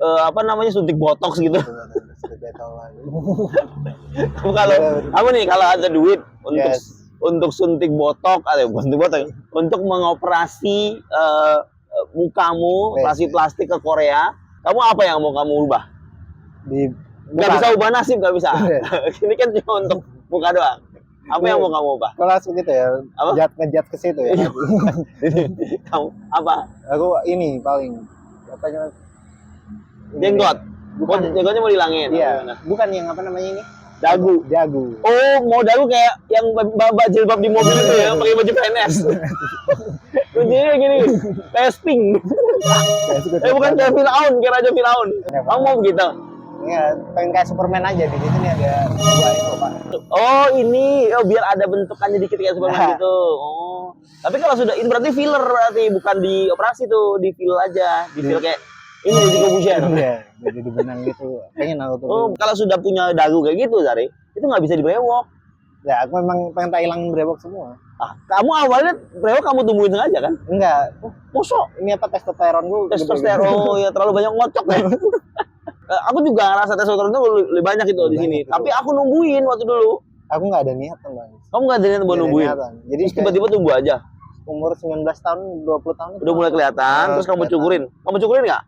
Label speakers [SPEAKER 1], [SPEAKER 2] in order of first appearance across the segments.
[SPEAKER 1] apa namanya, suntik botox gitu. Kalau apa nih, kalau ada duit untuk suntik botox, untuk mengoperasi mukamu, operasi plastik ke Korea, kamu apa yang mau kamu ubah? Nggak bisa ubah nasib, nggak bisa. Ini kan cuma untuk muka doang. Apa yang mau kamu ubah?
[SPEAKER 2] Kalau langsung gitu ya, ngejat ke situ ya.
[SPEAKER 1] Kamu apa?
[SPEAKER 2] Aku ini paling apa namanya?
[SPEAKER 1] Jenggot. Jenggotnya mau dihilangin.
[SPEAKER 2] Iya. Bukan yang apa namanya ini?
[SPEAKER 1] Dagu. Oh, mau dagu kayak yang bawa jilbab di mobil itu ya, pakai baju PNS. Jadi gini, kayak Sting. Bukan kayak Firaun, kayak Raja Firaun. Kamu mau begitu?
[SPEAKER 2] Iya, pengen kayak Superman aja. Di sini ada dua itu, Pak.
[SPEAKER 1] Oh, ini. Oh, biar ada bentukannya dikit kayak Superman gitu. Oh. Tapi kalau sudah ini berarti filler, berarti bukan dioperasi tuh, di fill aja. Di fill kayak ini di Corbusier.
[SPEAKER 2] Iya, jadi dibenang gitu. Pengen aku tuh.
[SPEAKER 1] Oh, kalau sudah punya dagu kayak gitu, Zari, itu nggak bisa dibrewok.
[SPEAKER 2] Ya, aku memang pengen tak hilang brewok semua.
[SPEAKER 1] Ah, kamu awalnya brewok kamu tumbuhin sengaja kan?
[SPEAKER 2] Enggak.
[SPEAKER 1] Mosok?
[SPEAKER 2] Ini apa, testosteron gue?
[SPEAKER 1] Testosteron ya terlalu banyak ngocok ya. Aku juga ngerasa testosteron itu lebih banyak itu di sini. Tapi aku nungguin waktu dulu.
[SPEAKER 2] Aku nggak ada niatan, Bang.
[SPEAKER 1] Kamu nggak ada niatan buat nungguin? Jadi tiba-tiba tumbuh aja.
[SPEAKER 2] Umur 19 tahun, 20 tahun.
[SPEAKER 1] Udah mulai kelihatan, terus kamu cukurin. Kamu cukurin nggak?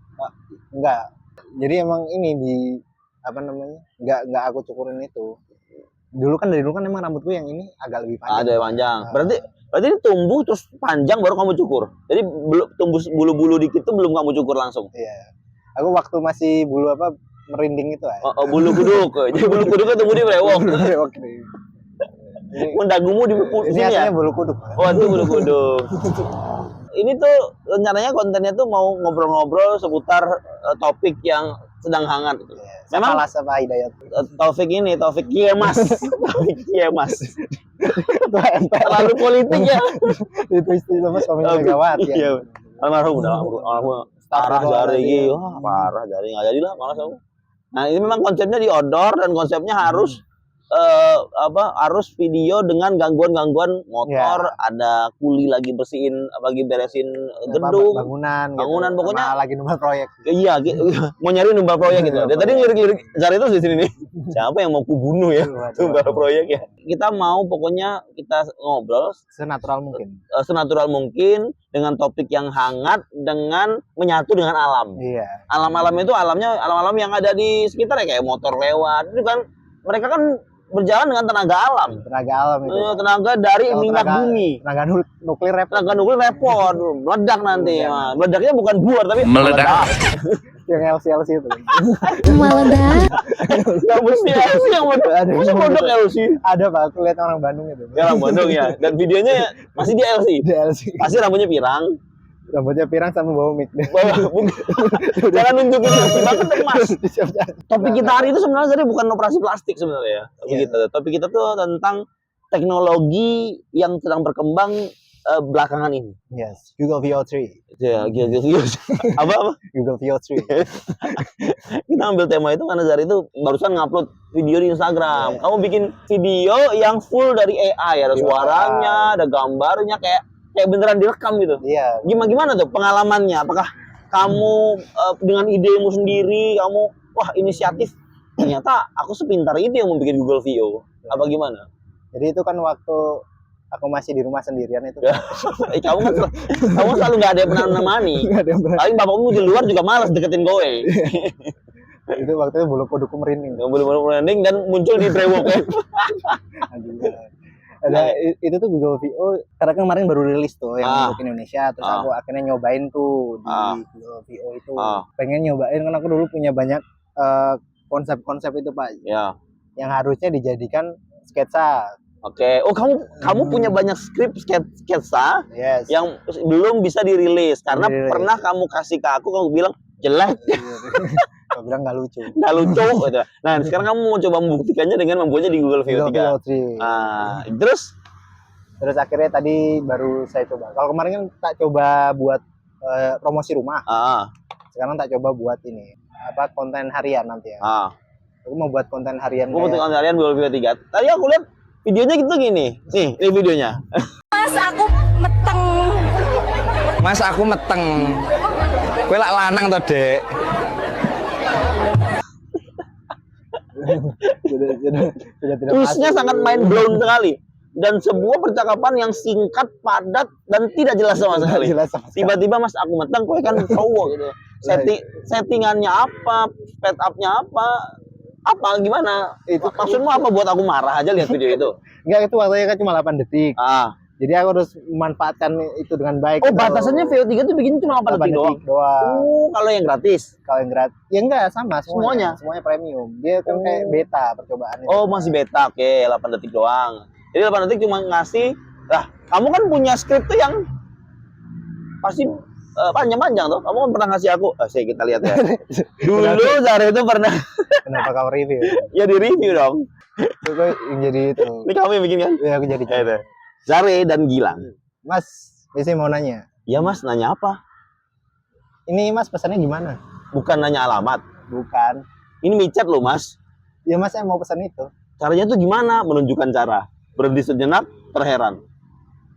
[SPEAKER 2] Enggak. Jadi emang ini di apa namanya? Enggak aku cukurin itu. Dulu kan emang rambutku yang ini agak lebih panjang.
[SPEAKER 1] Ada yang panjang. Berarti ini tumbuh terus panjang baru kamu cukur. Jadi belum tumbuh bulu-bulu dikit tuh belum kamu cukur langsung.
[SPEAKER 2] Iya. Aku waktu masih bulu apa merinding itu aja.
[SPEAKER 1] Oh, bulu kuduk. Jadi bulu kuduknya tumbuh di brewok. Mendagumu di sini ya?
[SPEAKER 2] Bulu kuduk.
[SPEAKER 1] Oh, itu bulu kuduk. Ini tuh rencananya kontennya tuh mau ngobrol-ngobrol seputar topik yang sedang hangat gitu.
[SPEAKER 2] Memang apa Hidayat?
[SPEAKER 1] Taufik Kiemas. Taufik Kiemas. Terlalu politik ya.
[SPEAKER 2] Itu istri sama suami Megawati.
[SPEAKER 1] Iya. Almarhum parah Zari, parah Zari, nggak jadilah malas aku. Nah, ini memang konsepnya di outdoor dan konsepnya harus harus video dengan gangguan-gangguan motor, ada kuli lagi beresin gedung, bangunan gitu. Pokoknya
[SPEAKER 2] lagi numpang proyek.
[SPEAKER 1] Iya, mau nyari numpang proyek gitu. Dia tadi ngelirik Zari itu di sini nih. Siapa yang mau kubunuh ya? Numpang proyek ya. Kita mau pokoknya kita ngobrol
[SPEAKER 2] senatural
[SPEAKER 1] mungkin dengan topik yang hangat, dengan menyatu dengan alam.
[SPEAKER 2] Iya.
[SPEAKER 1] Alam-alam itu alam-alam yang ada di sekitar ya, kayak motor lewat. Itu kan mereka kan berjalan dengan tenaga alam itu. Tenaga dari minyak bumi.
[SPEAKER 2] Tenaga nuklir
[SPEAKER 1] repot. Meledak nanti. Nah, meledaknya bukan buar tapi meledak.
[SPEAKER 2] Yang LC itu.
[SPEAKER 1] Meledak. Enggak mesti LC yang meledak. Masa meledak LC?
[SPEAKER 2] Ada, Pak. Aku lihat orang Bandung itu.
[SPEAKER 1] Ya, orang Bandung ya. Dan videonya masih di LC. Pasti rambutnya pirang.
[SPEAKER 2] Rambutnya pirang sama bawa mic.
[SPEAKER 1] Jangan nunjukin banget Mas. Topik kita hari itu sebenarnya bukan operasi plastik sebenarnya ya. Topik kita tuh tentang teknologi yang sedang berkembang belakangan ini.
[SPEAKER 2] Yes, Google VO3.
[SPEAKER 1] Ya, apa?
[SPEAKER 2] Google VO3.
[SPEAKER 1] Kita ambil tema itu karena Zari itu barusan ngupload video di Instagram. Kamu bikin video yang full dari AI, ada suaranya, ada gambarnya, kayak beneran direkam gitu.
[SPEAKER 2] Iya.
[SPEAKER 1] Gimana tuh pengalamannya? Apakah kamu dengan idemu sendiri, kamu inisiatif? Ternyata aku sepintar itu yang membuat Google VO. Apa gimana?
[SPEAKER 2] Jadi itu kan waktu aku masih di rumah sendirian itu.
[SPEAKER 1] kamu selalu nggak ada yang pernah menemani. Paling bapakmu di luar juga malas deketin kowe.
[SPEAKER 2] Itu waktu itu bulu kuduku merinding.
[SPEAKER 1] Bulu merinding dan muncul di brewok ya.
[SPEAKER 2] Ada itu tuh Google VO karena kemarin baru rilis tuh yang untuk Indonesia, terus aku akhirnya nyobain tuh di Google VO itu. Pengen nyobain karena aku dulu punya banyak konsep-konsep itu, Pak.
[SPEAKER 1] Ya.
[SPEAKER 2] Yang harusnya dijadikan sketsa.
[SPEAKER 1] Oke. Oh, kamu punya banyak skrip sketsa yang belum bisa dirilis karena pernah kamu kasih ke aku, kamu bilang jelek.
[SPEAKER 2] Aku bilang nggak lucu
[SPEAKER 1] gitu. Nah, sekarang kamu mau coba membuktikannya dengan membuatnya di Google VO3. Terus
[SPEAKER 2] akhirnya tadi baru saya coba. Kalau kemarin kan tak coba buat promosi rumah. Sekarang tak coba buat ini konten harian nanti ya. Aku mau buat konten harian.
[SPEAKER 1] Konten harian Google VO3. Tadi aku lihat videonya gitu gini. Nih, ini videonya.
[SPEAKER 3] Mas aku meteng. Kowe lak lanang to, Dek?
[SPEAKER 2] sudah tidak
[SPEAKER 1] Twistnya
[SPEAKER 2] masuk.
[SPEAKER 1] sangat mind blown sekali. Dan sebuah percakapan yang singkat, padat, dan tidak jelas sama sekali. Tiba-tiba Mas aku metang, kowe kan cowok gitu. Settingannya apa, speed up-nya apa gimana?
[SPEAKER 2] Itu
[SPEAKER 1] Maksudmu apa buat aku marah aja lihat video itu?
[SPEAKER 2] Enggak, itu waktunya kan cuma 8 detik. Jadi aku harus memanfaatkan itu dengan baik.
[SPEAKER 1] Oh, batasannya VO3 tuh bikin cuma 8 detik doang. Kalau yang gratis?
[SPEAKER 2] Kalau yang gratis, ya enggak sama semuanya. Semuanya premium. Dia kan kayak beta percobaan.
[SPEAKER 1] Oh, masih beta. Oke, 8 detik doang. Jadi 8 detik cuma ngasih. Lah, kamu kan punya skrip tuh yang pasti panjang-panjang tuh. Kamu kan pernah ngasih aku. Kita lihat ya. Dulu Zare itu pernah.
[SPEAKER 2] Kenapa kamu review?
[SPEAKER 1] Ya di review dong.
[SPEAKER 2] Itu yang jadi itu.
[SPEAKER 1] Ini kamu yang bikin kan?
[SPEAKER 2] Iya, aku jadi.
[SPEAKER 1] Zare dan Gilang.
[SPEAKER 2] Mas, biasanya mau nanya.
[SPEAKER 1] Ya Mas, nanya apa?
[SPEAKER 2] Ini Mas pesannya gimana?
[SPEAKER 1] Bukan nanya alamat.
[SPEAKER 2] Bukan.
[SPEAKER 1] Ini micet loh Mas.
[SPEAKER 2] Ya Mas, saya mau pesan itu.
[SPEAKER 1] Caranya tuh gimana? Menunjukkan cara. Berhenti sejenak, terheran.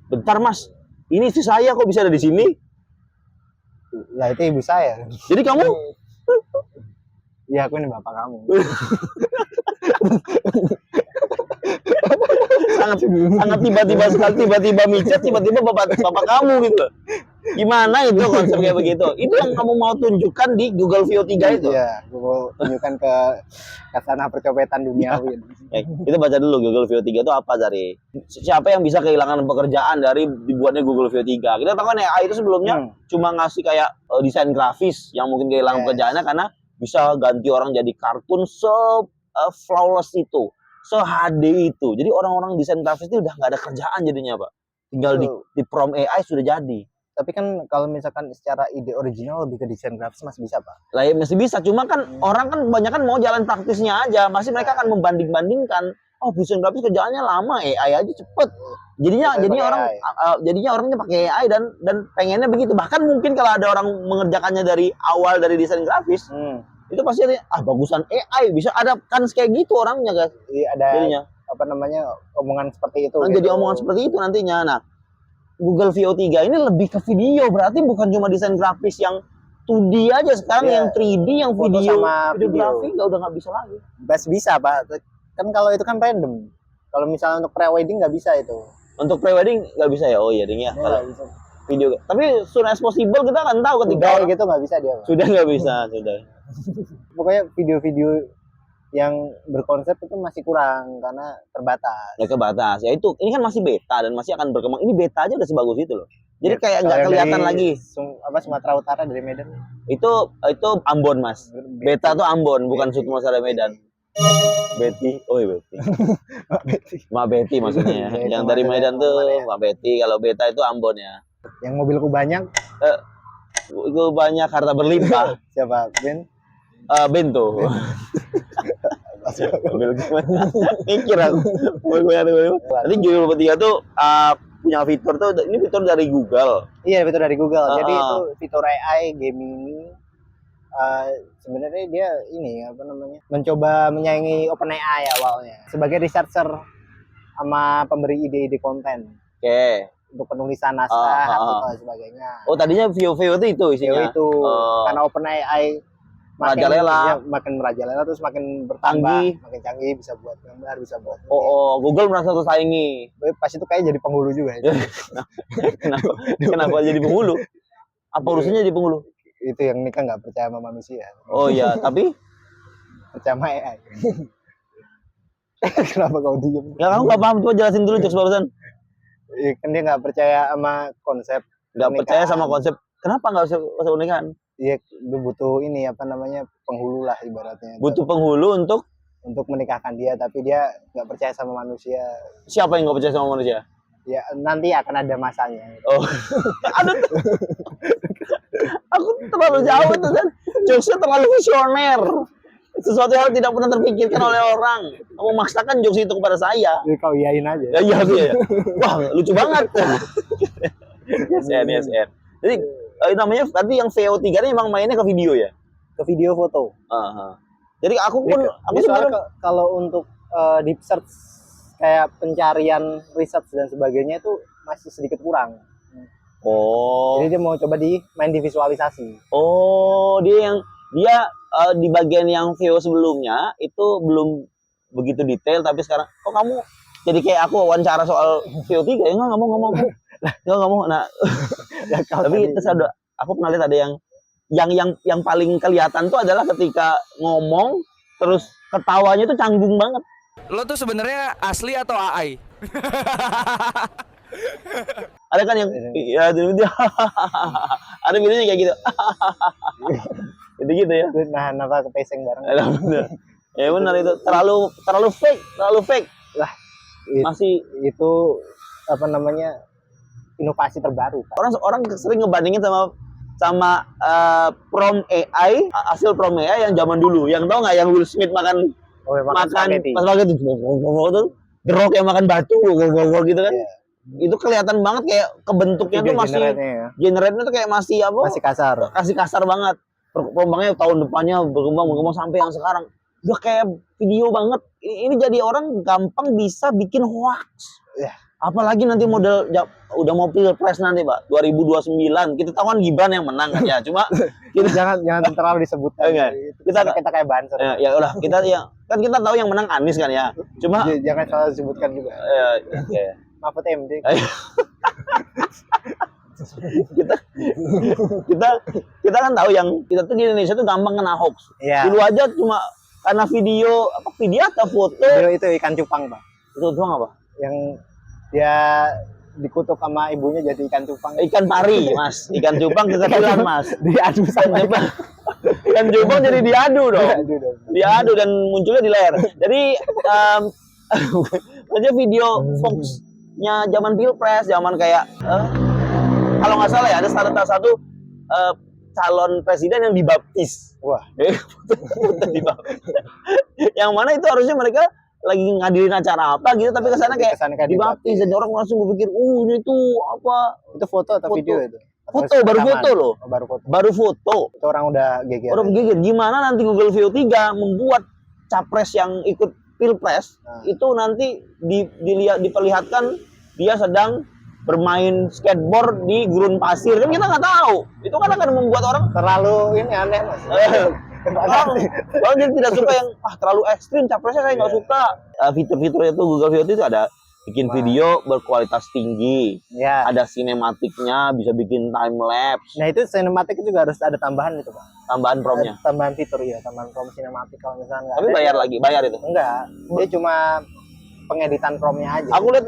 [SPEAKER 1] Bentar Mas, ini istri saya kok bisa ada di sini?
[SPEAKER 2] Lah itu ibu saya.
[SPEAKER 1] Jadi kamu?
[SPEAKER 2] Ya aku ini bapak kamu.
[SPEAKER 1] sangat tiba-tiba sekali, tiba-tiba micet, tiba-tiba bapak kamu gitu. Gimana itu konsep kayak begitu? Itu yang kamu mau tunjukkan di Google VO3 itu?
[SPEAKER 2] Iya, Google tunjukkan ke kasana percopetan duniawi.
[SPEAKER 1] Kita baca dulu Google VO3 itu apa, Zari? Siapa yang bisa kehilangan pekerjaan dari dibuatnya Google VO3? Kita tahu kan AI itu sebelumnya cuma ngasih kayak desain grafis yang mungkin kehilangan pekerjaannya karena bisa ganti orang jadi kartun flawless itu, se-HD itu. Jadi orang-orang desain grafis itu udah nggak ada kerjaan jadinya, Pak. Tinggal di prompt AI sudah jadi.
[SPEAKER 2] Tapi kan kalau misalkan secara ide original lebih ke desain grafis masih bisa, Pak.
[SPEAKER 1] Lah ya masih bisa, cuma kan orang kan kebanyakan mau jalan praktisnya aja. Masih mereka akan membanding-bandingkan. Oh, desain grafis kerjaannya lama, AI aja cepet. Jadinya orangnya pakai AI dan pengennya begitu. Bahkan mungkin kalau ada orang mengerjakannya dari awal dari desain grafis, itu pasti bagusan AI bisa ada kan kayak gitu orangnya, guys.
[SPEAKER 2] Iya, ada jadinya omongan seperti itu.
[SPEAKER 1] Jadi omongan seperti itu nantinya. Nah, Google VO3 ini lebih ke video, berarti bukan cuma desain grafis yang 2D aja sekarang, yang 3D, yang videografi udah nggak bisa lagi.
[SPEAKER 2] Bisa, Pak. Kan kalau itu kan random. Kalau misalnya untuk pre-wedding nggak bisa itu.
[SPEAKER 1] Untuk pre-wedding nggak bisa ya? Oh iya, ding ya. Kalau video, tapi soon as possible kita kan tahu ketika
[SPEAKER 2] gitu nggak bisa dia, Pak.
[SPEAKER 1] Sudah nggak bisa, sudah.
[SPEAKER 2] Pokoknya video-video yang berkonsep itu masih kurang karena terbatas.
[SPEAKER 1] Ya kebatas. Ya itu, ini kan masih beta dan masih akan berkembang. Ini beta aja udah sebagus itu loh. Jadi kayak nggak kelihatan lagi.
[SPEAKER 2] Sumatera Utara dari Medan.
[SPEAKER 1] Itu Ambon, Mas. Beta tuh Ambon, bukan Sumatera Medan. Betty, Betty. Mbak Betty maksudnya. Yang dari Medan tuh Mbak Betty. Kalau beta itu Ambon ya.
[SPEAKER 2] Yang mobilku banyak.
[SPEAKER 1] Itu banyak harta berlimpah.
[SPEAKER 2] Siapa? Ben?
[SPEAKER 1] Bento. Mikir aku. Nanti Google VO3 tuh punya fitur tuh, ini fitur dari Google.
[SPEAKER 2] Iya, fitur dari Google. Jadi itu fitur AI Gemini. Sebenarnya dia ini mencoba menyaingi OpenAI awalnya sebagai researcher sama pemberi ide-ide konten.
[SPEAKER 1] Oke.
[SPEAKER 2] Untuk penulisan naskah, artikel dan sebagainya. Oh,
[SPEAKER 1] tadinya VO itu isinya.
[SPEAKER 2] Itu karena OpenAI makin merajalela terus makin bertambah, makin canggih, bisa buat gambar, bisa buat.
[SPEAKER 1] Google merasa tersaingi.
[SPEAKER 2] Pas itu kayak jadi penghulu juga.
[SPEAKER 1] Kenapa jadi penghulu? Apa urusannya jadi penghulu?
[SPEAKER 2] Itu yang nikah nggak percaya sama manusia.
[SPEAKER 1] Oh iya, tapi
[SPEAKER 2] percaya sama AI. Kenapa kau diem?
[SPEAKER 1] Ya kamu nggak paham, coba jelasin dulu jokes barusan.
[SPEAKER 2] Iya, kan dia nggak percaya sama konsep.
[SPEAKER 1] Nggak percaya sama konsep. Kenapa nggak usah pernikahan?
[SPEAKER 2] Iya, butuh penghulu lah ibaratnya.
[SPEAKER 1] Butuh penghulu untuk
[SPEAKER 2] menikahkan dia, tapi dia nggak percaya sama manusia.
[SPEAKER 1] Siapa yang nggak percaya sama manusia?
[SPEAKER 2] Ya nanti akan ada masanya.
[SPEAKER 1] Oh, ada tuh. Aku terlalu jauh tuh kan. Jokesnya terlalu visioner. Sesuatu yang tidak pernah terpikirkan oleh orang. Kamu memaksakan jokes itu kepada saya.
[SPEAKER 2] Ya, kau iyain aja.
[SPEAKER 1] Iya. Wah, lucu banget. Yes. Jadi namanya berarti yang VO3 ini emang mainnya ke video ya?
[SPEAKER 2] Ke video foto.
[SPEAKER 1] Jadi aku
[SPEAKER 2] sebenarnya kalau untuk deep search kayak pencarian research dan sebagainya itu masih sedikit kurang. Jadi dia mau coba main di visualisasi.
[SPEAKER 1] Dia di bagian yang VO sebelumnya itu belum begitu detail, tapi sekarang kok kamu jadi kayak aku wawancara soal VO3 ya nggak mau nah tapi terus aku pernah lihat ada yang paling kelihatan tuh adalah ketika ngomong terus ketawanya tuh canggung banget.
[SPEAKER 3] Lo tuh sebenarnya asli atau AI?
[SPEAKER 1] Ada kan yang ya dia ada videonya kayak gitu. Gitu ya.
[SPEAKER 2] Nah, apa kepeseng bareng.
[SPEAKER 1] Ya benar itu terlalu fake
[SPEAKER 2] lah.
[SPEAKER 1] Masih
[SPEAKER 2] itu apa namanya, inovasi terbaru kan?
[SPEAKER 1] Orang sering ngebandingin sama prom AI, hasil prom AI yang zaman dulu, yang tau nggak yang Will Smith makan pas spaghetti tuh The Rock yang makan batu gitu kan. Itu kelihatan banget kayak kebentuknya tuh masih generate-nya tuh kayak masih kasar banget. Perkembangannya tahun depannya berkembang sampai yang sekarang udah kayak video banget. Ini jadi orang gampang bisa bikin hoax. Apalagi nanti model udah mau pilpres nanti, Pak, 2029. Kita tahu kan Gibran yang menang kan ya. Cuma
[SPEAKER 2] kita jangan terlalu disebutkan. Kita kayak banser.
[SPEAKER 1] Ya udah, kita tahu yang menang Anies kan ya. Cuma
[SPEAKER 2] jangan salah disebutkan juga. Mahfud MD.
[SPEAKER 1] kita kan tahu yang kita tuh di Indonesia tuh gampang kena hoax. Dulu aja cuma karena video atau foto.
[SPEAKER 2] Video itu ikan cupang, Pak.
[SPEAKER 1] Itu cupang apa?
[SPEAKER 2] Yang dia dikutuk sama ibunya jadi ikan cupang.
[SPEAKER 1] Ikan pari, Mas. Ikan cupang kekecilan, Mas.
[SPEAKER 2] Diadu sama
[SPEAKER 1] cupang. Ikan cupang jadi diadu dong. Diadu dan munculnya di layar. Jadi aja video Fox-nya zaman Pilpres, zaman kayak kalau nggak salah ya ada salah satu calon presiden yang dibaptis.
[SPEAKER 2] Wah.
[SPEAKER 1] Yang mana itu harusnya mereka lagi ngadirin acara apa gitu, tapi kesana kayak dibaptis dan orang langsung berpikir, ini tuh apa?
[SPEAKER 2] Itu foto atau video itu?
[SPEAKER 1] Foto loh. Baru foto.
[SPEAKER 2] Itu orang udah geger.
[SPEAKER 1] Gimana nanti Google VO3 membuat capres yang ikut Pilpres itu nanti diperlihatkan dia sedang bermain skateboard di gurun pasir, kan kita nggak tahu. Itu kan akan membuat orang
[SPEAKER 2] terlalu ini aneh, Mas.
[SPEAKER 1] Orang jadi tidak suka yang terlalu ekstrim capresnya, saya nggak suka. Fitur-fiturnya itu Google VO3 itu ada bikin video berkualitas tinggi, ada sinematiknya, bisa bikin time lapse.
[SPEAKER 2] Nah itu sinematik juga harus ada tambahan itu, Pak.
[SPEAKER 1] Tambahan promnya.
[SPEAKER 2] Tambahan fitur ya, tambahan prom sinematik kalau misalnya.
[SPEAKER 1] Tapi bayar itu?
[SPEAKER 2] Enggak, dia cuma pengeditan promnya aja.
[SPEAKER 1] Aku lihat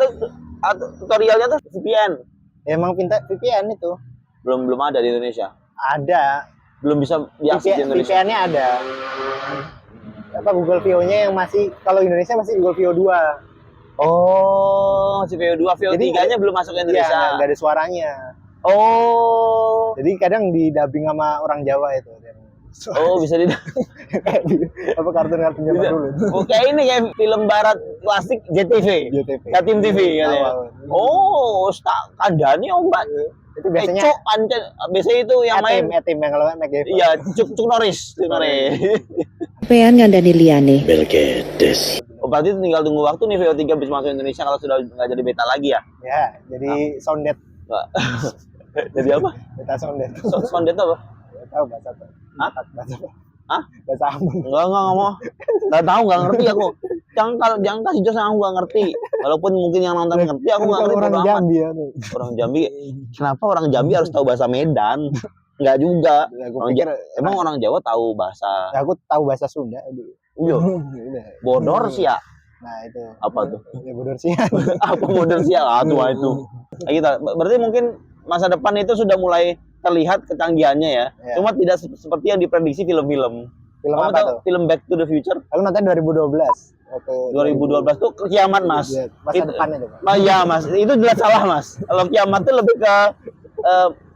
[SPEAKER 1] tutorialnya tuh VPN.
[SPEAKER 2] Ya, emang pinta VPN itu.
[SPEAKER 1] Belum ada di Indonesia.
[SPEAKER 2] Ada.
[SPEAKER 1] Belum bisa diakses di Indonesia.
[SPEAKER 2] VPN-nya ada. Apa Google VO-nya yang masih, kalau Indonesia masih Google VO 2.
[SPEAKER 1] Oh, si VO 2, VO 3-nya belum masuk ke Indonesia.
[SPEAKER 2] Iya, nggak ada suaranya.
[SPEAKER 1] Oh.
[SPEAKER 2] Jadi kadang di dubbing sama orang Jawa itu.
[SPEAKER 1] Oh, bisa di
[SPEAKER 2] apa kartun-kartun Jawa dulu.
[SPEAKER 1] Kayak ini kayak film barat klasik JTV. Jatim TV kan ya. Oh, kandani Mbak.
[SPEAKER 2] Itu biasanya
[SPEAKER 1] biasanya itu yang main
[SPEAKER 2] Etim yang kalau McGavin.
[SPEAKER 1] Iya, Cuk Norris.
[SPEAKER 4] Pean ngandani liyane.
[SPEAKER 1] Belgedes. Oh, berarti tinggal tunggu waktu nih VO3 bisa masuk Indonesia kalau sudah nggak jadi beta lagi ya?
[SPEAKER 2] Ya, jadi sounded.
[SPEAKER 1] Jadi apa?
[SPEAKER 2] Beta sounded.
[SPEAKER 1] Sounded apa?
[SPEAKER 2] Tahu bahasa apa? Bahasa apa? Bahasa Ambon.
[SPEAKER 1] Enggak mau. Enggak tahu, enggak ngerti aku. Jangan kasih jos aku enggak ngerti. Walaupun mungkin yang nonton ngerti, aku enggak ngerti.
[SPEAKER 2] Orang Jambi ya.
[SPEAKER 1] Orang Jambi. Kenapa orang Jambi harus tahu bahasa Medan? Enggak juga. Emang orang Jawa tahu bahasa.
[SPEAKER 2] Aku tahu bahasa Sunda.
[SPEAKER 1] Iya. Bodor sih ya.
[SPEAKER 2] Nah, itu.
[SPEAKER 1] Apa tuh?
[SPEAKER 2] Ya bodor sial.
[SPEAKER 1] Apa bodor sial? Itu. Nah, gitu. Berarti mungkin masa depan itu sudah mulai terlihat kecanggihannya ya. Cuma tidak seperti yang diprediksi film-film.
[SPEAKER 2] Film apa tuh?
[SPEAKER 1] Film Back to the Future.
[SPEAKER 2] Aku nonton 2012.
[SPEAKER 1] 2012 tuh kiamat, Mas.
[SPEAKER 2] Masa depan itu, Pak.
[SPEAKER 1] Iya, Mas. Itu jelas salah, Mas. Kalau kiamat itu lebih ke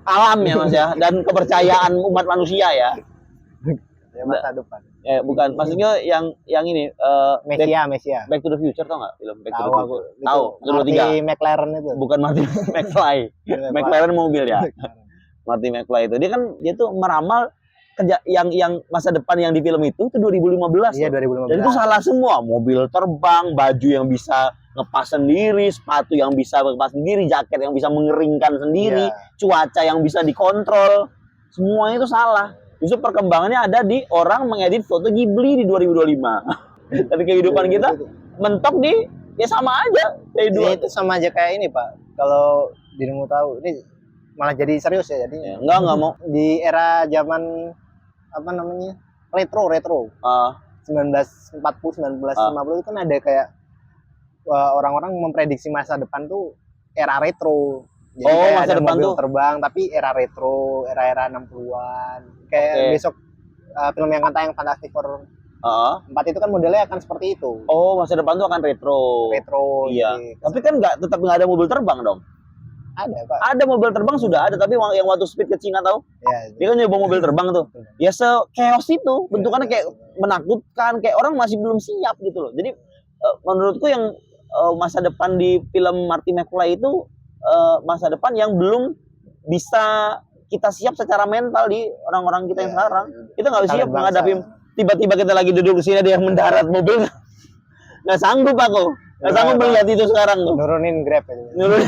[SPEAKER 1] alam ya, Mas ya, dan kepercayaan umat manusia ya.
[SPEAKER 2] Ya, masa depan.
[SPEAKER 1] Bukan, maksudnya yang ini
[SPEAKER 2] Mesia.
[SPEAKER 1] Back to the Future, tau nggak film Back to the
[SPEAKER 2] Future?
[SPEAKER 1] Future? Tahu.
[SPEAKER 2] Marty McLaren itu.
[SPEAKER 1] Bukan Marty McFly. McLaren mobil ya. Marty McFly itu dia tuh meramal yang masa depan yang di film itu 2015.
[SPEAKER 2] Iya, 2015.
[SPEAKER 1] Dan itu salah semua. Mobil terbang, baju yang bisa ngepas sendiri, sepatu yang bisa ngepas sendiri, jaket yang bisa mengeringkan sendiri, cuaca yang bisa dikontrol. Semuanya itu salah. Justru perkembangannya ada di orang mengedit foto Ghibli di 2025. dari kehidupan kita mentok di ya sama aja
[SPEAKER 2] Ya,
[SPEAKER 1] kehidupan.
[SPEAKER 2] itu sama aja kayak ini Pak. Kalau dirimu tahu, ini malah jadi serius ya. Jadi
[SPEAKER 1] Ya, enggak mau.
[SPEAKER 2] di era zaman apa namanya retro 1940 1950 itu kan ada kayak orang-orang memprediksi masa depan tuh era retro. Jadi kayak
[SPEAKER 1] masa
[SPEAKER 2] ada
[SPEAKER 1] depan
[SPEAKER 2] mobil
[SPEAKER 1] tuh
[SPEAKER 2] terbang tapi era retro, era 60-an. Kayak
[SPEAKER 1] Oke.
[SPEAKER 2] besok film yang akan tayang Fantastic Four
[SPEAKER 1] Heeh.
[SPEAKER 2] 4 itu kan modelnya akan seperti itu.
[SPEAKER 1] Oh, masa depan tuh akan retro.
[SPEAKER 2] Retro.
[SPEAKER 1] Iya.
[SPEAKER 2] Jadi,
[SPEAKER 1] Tapi kan tetap nggak ada mobil terbang dong.
[SPEAKER 2] ada Pak.
[SPEAKER 1] Ada mobil terbang sudah ada, tapi yang waktu speed ke Cina tahu?
[SPEAKER 2] Ya,
[SPEAKER 1] Dia kan nyoba mobil terbang tuh. Ya chaos itu, bentukannya kayak menakutkan, kayak orang masih belum siap gitu loh. Jadi menurutku yang masa depan di film Marty McFly itu masa depan yang belum bisa kita siap secara mental di orang-orang kita yang sekarang. Kita nggak siap menghadapi tiba-tiba kita lagi duduk di sini ada yang mendarat mobil. Nggak sanggup aku. Nggak sanggup melihat itu sekarang tuh.
[SPEAKER 2] nurunin Grab itu.
[SPEAKER 1] Nurunin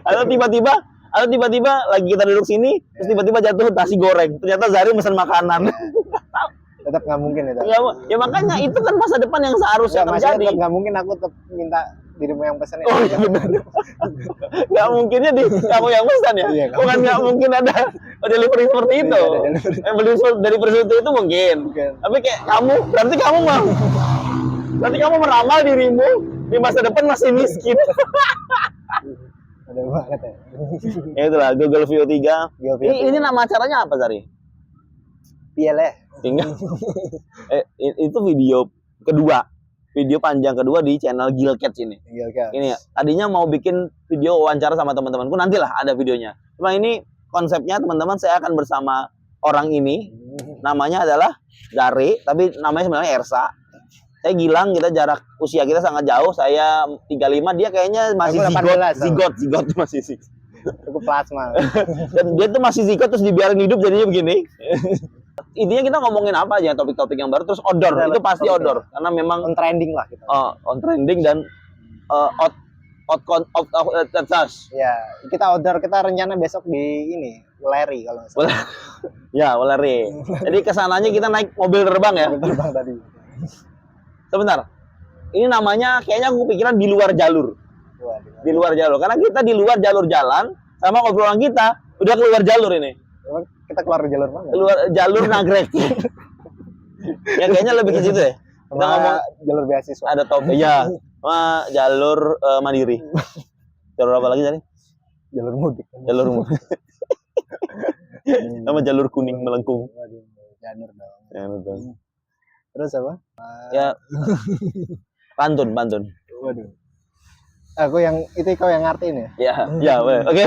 [SPEAKER 1] atau tiba-tiba lagi kita duduk sini terus tiba-tiba jatuh nasi goreng, ternyata Zari pesan makanan.
[SPEAKER 2] Tetap nggak mungkin itu.
[SPEAKER 1] Ya makanya itu kan masa depan yang seharusnya terjadi.
[SPEAKER 2] Nggak mungkin aku tetap minta dirimu yang pesan ya.
[SPEAKER 1] Oh iya benar. Nggak mungkinnya kamu yang pesan ya.
[SPEAKER 2] Iya,
[SPEAKER 1] Bukan nggak mungkin ada delivery seperti itu. Delivery seperti itu mungkin. Tapi kayak berarti kamu meramal dirimu di masa depan masih miskin.
[SPEAKER 2] Ada banget ya.
[SPEAKER 1] Ya itulah Google View 3. Ini nama acaranya apa, Zari?
[SPEAKER 2] Piala.
[SPEAKER 1] Tinggal itu video panjang kedua di channel Gilcats ini. Ini ya, tadinya mau bikin video wawancara sama teman-temanku, nantilah ada videonya. Cuma ini konsepnya teman-teman, saya akan bersama orang ini, namanya adalah Zari, tapi namanya sebenarnya Ersa. Saya Gilang, kita jarak usia kita sangat jauh. Saya 35, dia kayaknya masih zigot masih zigot.
[SPEAKER 2] Aku plasma.
[SPEAKER 1] Dan dia tuh masih zigot terus dibiarin hidup jadinya begini. Intinya kita ngomongin apa aja topik-topik yang baru, terus outdoor itu pasti outdoor karena memang
[SPEAKER 2] on trending lah kita.
[SPEAKER 1] On trending dan
[SPEAKER 2] Ya, kita outdoor, kita rencana besok di ini Weleri kalau nggak salah.
[SPEAKER 1] Ya, Weleri. Jadi kesananya kita naik mobil terbang ya.
[SPEAKER 2] Terbang tadi.
[SPEAKER 1] Sebentar. Ini namanya kayaknya aku pikiran di luar jalur. Di luar jalur. Karena kita di luar jalur jalan sama obrolan kita udah keluar jalur ini.
[SPEAKER 2] Kita keluar jalur mana?
[SPEAKER 1] Keluar jalur nagrek. Ya kayaknya lebih ke situ ya. Kita ngomong
[SPEAKER 2] jalur beasiswa.
[SPEAKER 1] ada topik ya. Jalur mandiri. Jalur apa lagi tadi?
[SPEAKER 2] Jalur mudik.
[SPEAKER 1] Jalur mudik. Sama jalur kuning melengkung.
[SPEAKER 2] Janur dong.
[SPEAKER 1] Ya, betul.
[SPEAKER 2] Terus apa?
[SPEAKER 1] Ya. Pantun.
[SPEAKER 2] Waduh. Aku yang itu kau yang ngertiin ya?
[SPEAKER 1] Ya, boleh. Oke.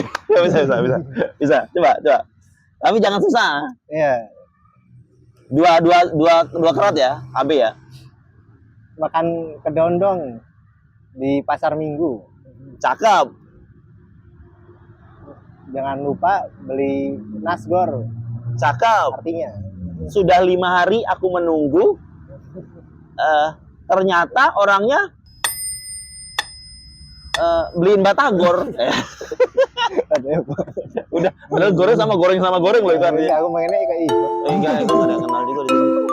[SPEAKER 1] Bisa. Coba. Tapi jangan susah.
[SPEAKER 2] Iya.
[SPEAKER 1] Dua kerat ya, AB ya.
[SPEAKER 2] Makan kedondong di pasar Minggu.
[SPEAKER 1] Cakep.
[SPEAKER 2] Jangan lupa beli nasgor.
[SPEAKER 1] Cakep.
[SPEAKER 2] Artinya
[SPEAKER 1] Sudah 5 hari aku menunggu. Ternyata orangnya beliin batagor. Udah, padahal goreng sama goreng loh itu artinya.
[SPEAKER 2] Aku pengennya kayak itu.
[SPEAKER 1] Enggak ada kenal juga di sini.